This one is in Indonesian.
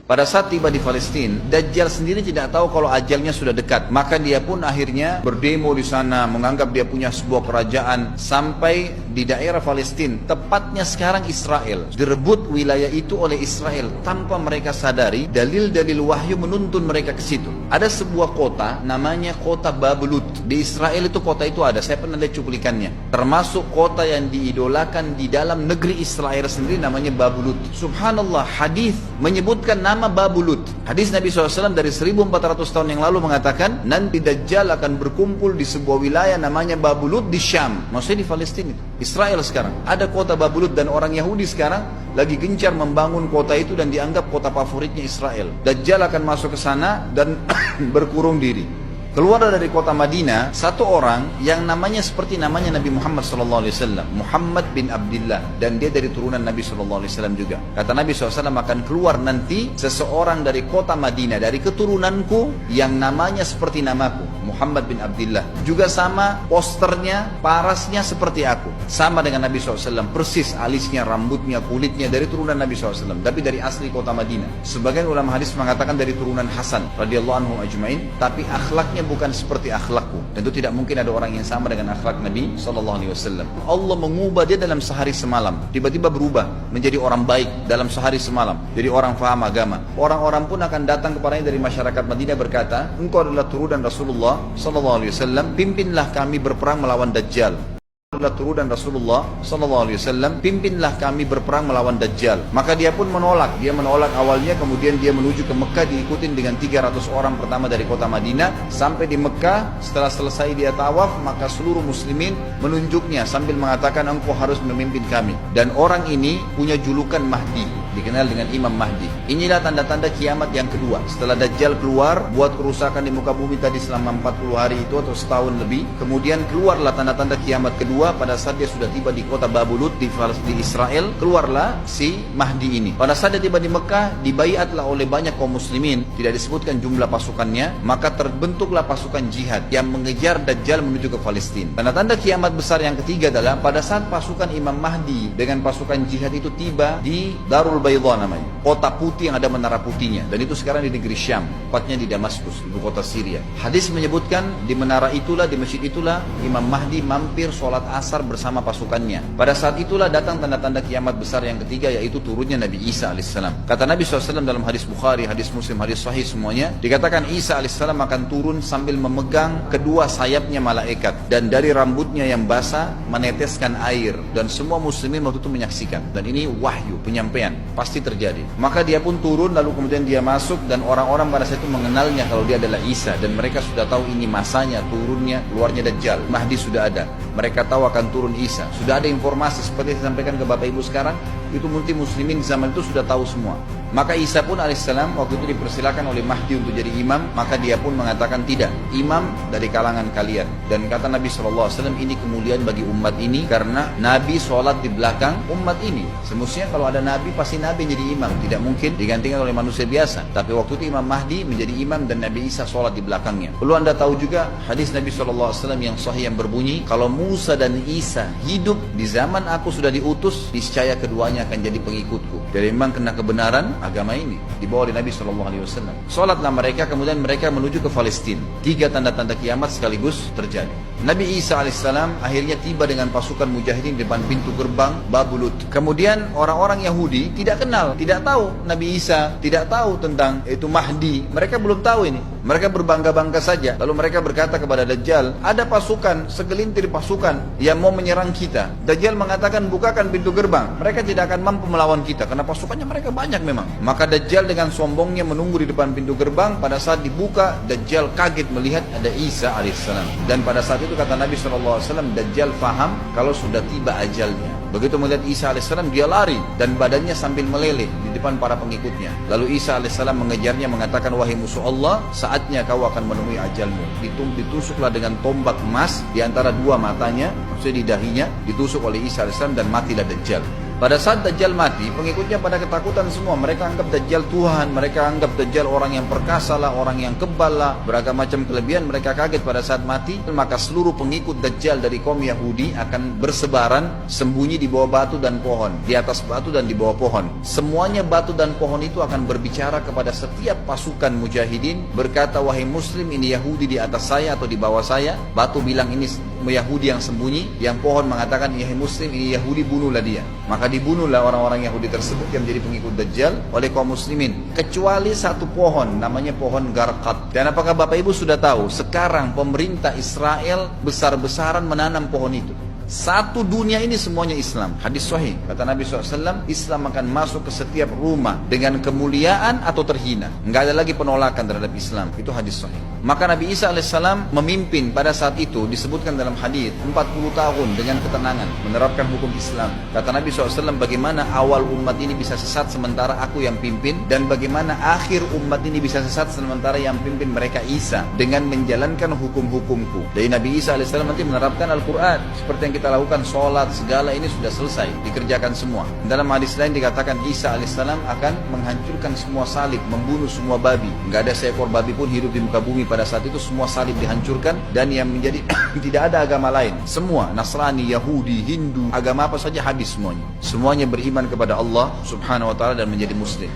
Pada saat tiba di Palestina, Dajjal sendiri tidak tahu kalau ajalnya sudah dekat. Maka dia pun akhirnya berdemo di sana, menganggap dia punya sebuah kerajaan sampai di daerah Palestina, tepatnya sekarang Israel. Direbut wilayah itu oleh Israel tanpa mereka sadari. Dalil-dalil wahyu menuntun mereka ke situ. Ada sebuah kota namanya kota Babulut. Di Israel itu kota itu ada. Saya pernah lihat cuplikannya. Termasuk kota yang diidolakan di dalam negeri Israel sendiri namanya Babulut. Subhanallah, hadis menyebutkan nama Babulut. Hadis Nabi SAW dari 1400 tahun yang lalu mengatakan nanti Dajjal akan berkumpul di sebuah wilayah namanya Babulut di Syam. Maksudnya di Palestina itu. Israel sekarang. Ada kota Babulut dan orang Yahudi sekarang lagi gencar membangun kota itu dan dianggap kota favoritnya Israel. Dajjal akan masuk ke sana dan berkurung diri. Keluar dari kota Madinah satu orang yang namanya seperti namanya Nabi Muhammad SAW, Muhammad bin Abdullah, dan dia dari turunan Nabi SAW juga. Kata Nabi SAW, akan keluar nanti seseorang dari kota Madinah, dari keturunanku yang namanya seperti namaku, Muhammad bin Abdullah. Juga sama posternya, parasnya seperti aku, sama dengan Nabi SAW, persis alisnya, rambutnya, kulitnya dari turunan Nabi SAW, tapi dari asli kota Madinah. Sebagian ulama hadis mengatakan dari turunan Hasan radhiyallahu anhu ajmain, tapi akhlaknya bukan seperti akhlakku. Tentu tidak mungkin ada orang yang sama dengan akhlak Nabi SAW. Allah mengubah dia dalam sehari semalam. Tiba-tiba berubah menjadi orang baik dalam sehari semalam. Jadi orang faham agama. Orang-orang pun akan datang kepadanya dari masyarakat Madinah berkata, engkau adalah turunan Rasulullah SAW, pimpinlah kami berperang melawan Dajjal. Turunan Rasulullah SAW, pimpinlah kami berperang melawan Dajjal. Maka dia pun menolak. Dia menolak awalnya, kemudian dia menuju ke Mekah diikutin dengan 300 orang pertama dari kota Madinah. Sampai di Mekah, setelah selesai dia tawaf, maka seluruh muslimin menunjuknya sambil mengatakan engkau harus memimpin kami. Dan orang ini punya julukan Mahdi, dikenal dengan Imam Mahdi. Inilah tanda-tanda kiamat yang kedua. Setelah Dajjal keluar, buat kerusakan di muka bumi tadi selama 40 hari itu atau setahun lebih. Kemudian keluarlah tanda-tanda kiamat kedua pada saat dia sudah tiba di kota Babulut di Israel. Keluarlah si Mahdi ini. Pada saat dia tiba di Mekah, dibaiatlah oleh banyak kaum muslimin. Tidak disebutkan jumlah pasukannya. Maka terbentuklah pasukan jihad yang mengejar Dajjal menuju ke Palestina. Tanda-tanda kiamat besar yang ketiga adalah pada saat pasukan Imam Mahdi dengan pasukan jihad itu tiba di Darul Bayda namanya, kota putih yang ada menara putihnya, dan itu sekarang di negeri Syam, tepatnya di Damaskus, ibu kota Syria. Hadis menyebutkan di menara itulah, di masjid itulah Imam Mahdi mampir sholat asar bersama pasukannya. Pada saat itulah datang tanda-tanda kiamat besar yang ketiga, yaitu turunnya Nabi Isa alaihissalam. Kata Nabi SAW dalam hadis Bukhari, hadis Muslim, hadis Sahih semuanya, dikatakan Isa alaihissalam akan turun sambil memegang kedua sayapnya malaikat, dan dari rambutnya yang basah meneteskan air, dan semua muslimin waktu itu menyaksikan. Dan ini wahyu, penyampaian, pasti terjadi. Maka dia pun turun, lalu kemudian dia masuk, dan orang-orang pada saat itu mengenalnya kalau dia adalah Isa, dan mereka sudah tahu ini masanya turunnya, keluarnya Dajjal. Mahdi sudah ada, mereka tahu akan turun Isa. Sudah ada informasi seperti yang disampaikan ke Bapak Ibu sekarang, itu muslimin zaman itu sudah tahu semua. Maka Isa pun alaihissalam waktu itu dipersilakan oleh Mahdi untuk jadi imam. Maka dia pun mengatakan tidak, imam dari kalangan kalian. Dan kata Nabi SAW, ini kemuliaan bagi umat ini karena Nabi sholat di belakang umat ini. Semestinya kalau ada Nabi pasti Nabi jadi imam, tidak mungkin digantikan oleh manusia biasa. Tapi waktu itu Imam Mahdi menjadi imam dan Nabi Isa sholat di belakangnya. Perlu anda tahu juga hadis Nabi SAW yang sahih yang berbunyi, kalau Musa dan Isa hidup di zaman aku sudah diutus, niscaya keduanya akan jadi pengikutku. Jadi memang kena kebenaran agama ini dibawa oleh Nabi SAW. Sholatlah mereka, kemudian mereka menuju ke Palestina. 3 tanda-tanda kiamat sekaligus terjadi. Nabi Isa alaihissalam akhirnya tiba dengan pasukan mujahidin di depan pintu gerbang Babulut. Kemudian orang-orang Yahudi tidak kenal, tidak tahu Nabi Isa, tidak tahu tentang itu Mahdi. Mereka belum tahu ini. Mereka berbangga-bangga saja. Lalu mereka berkata kepada Dajjal, ada pasukan, segelintir pasukan yang mau menyerang kita. Dajjal mengatakan, bukakan pintu gerbang. Mereka tidak akan mampu melawan kita karena pasukannya mereka banyak memang. Maka Dajjal dengan sombongnya menunggu di depan pintu gerbang. Pada saat dibuka, Dajjal kaget melihat ada Isa alaihissalam. Dan pada saat itu kata Nabi SAW, Dajjal faham kalau sudah tiba ajalnya. Begitu melihat Isa alaihissalam, dia lari dan badannya sambil meleleh di depan para pengikutnya. Lalu Isa alaihissalam mengejarnya, mengatakan, wahai musuh Allah, saatnya kau akan menemui ajalmu. Ditusuklah dengan tombak emas di antara dua matanya, maksudnya di dahinya, ditusuk oleh Isa alaihissalam dan matilah Dajjal. Pada saat Dajjal mati, pengikutnya pada ketakutan semua. Mereka anggap Dajjal Tuhan, mereka anggap Dajjal orang yang perkasa lah, orang yang kebal lah, beragam macam kelebihan. Mereka kaget pada saat mati. Maka seluruh pengikut Dajjal dari kaum Yahudi akan bersebaran sembunyi di bawah batu dan pohon, di atas batu dan di bawah pohon. Semuanya batu dan pohon itu akan berbicara kepada setiap pasukan mujahidin, berkata, wahai muslim, ini Yahudi di atas saya atau di bawah saya. Batu bilang ini Yahudi yang sembunyi, yang pohon mengatakan, ya muslim, ini Yahudi, bunuhlah dia. Maka dibunuhlah orang-orang Yahudi tersebut yang menjadi pengikut Dajjal oleh kaum muslimin, kecuali satu pohon, namanya pohon Garqad. Dan apakah Bapak Ibu sudah tahu, sekarang pemerintah Israel besar-besaran menanam pohon itu. Satu dunia ini semuanya Islam. Hadis sahih, kata Nabi SAW, Islam akan masuk ke setiap rumah dengan kemuliaan atau terhina. Enggak ada lagi penolakan terhadap Islam. Itu hadis sahih. Maka Nabi Isa AS memimpin pada saat itu, disebutkan dalam hadis 40 tahun dengan ketenangan menerapkan hukum Islam. Kata Nabi SAW, bagaimana awal umat ini bisa sesat sementara aku yang pimpin, dan bagaimana akhir umat ini bisa sesat sementara yang pimpin mereka Isa, dengan menjalankan hukum-hukumku. Dari Nabi Isa AS nanti menerapkan Al-Quran seperti yang kita lakukan, sholat, segala ini sudah selesai, dikerjakan semua. Dalam hadis lain dikatakan Isa alaihissalam akan menghancurkan semua salib, membunuh semua babi. Nggak ada seekor babi pun hidup di muka bumi pada saat itu, semua salib dihancurkan, dan yang menjadi tidak ada agama lain. Semua Nasrani, Yahudi, Hindu, agama apa saja habis semuanya. Semuanya beriman kepada Allah subhanahu wa ta'ala dan menjadi muslim.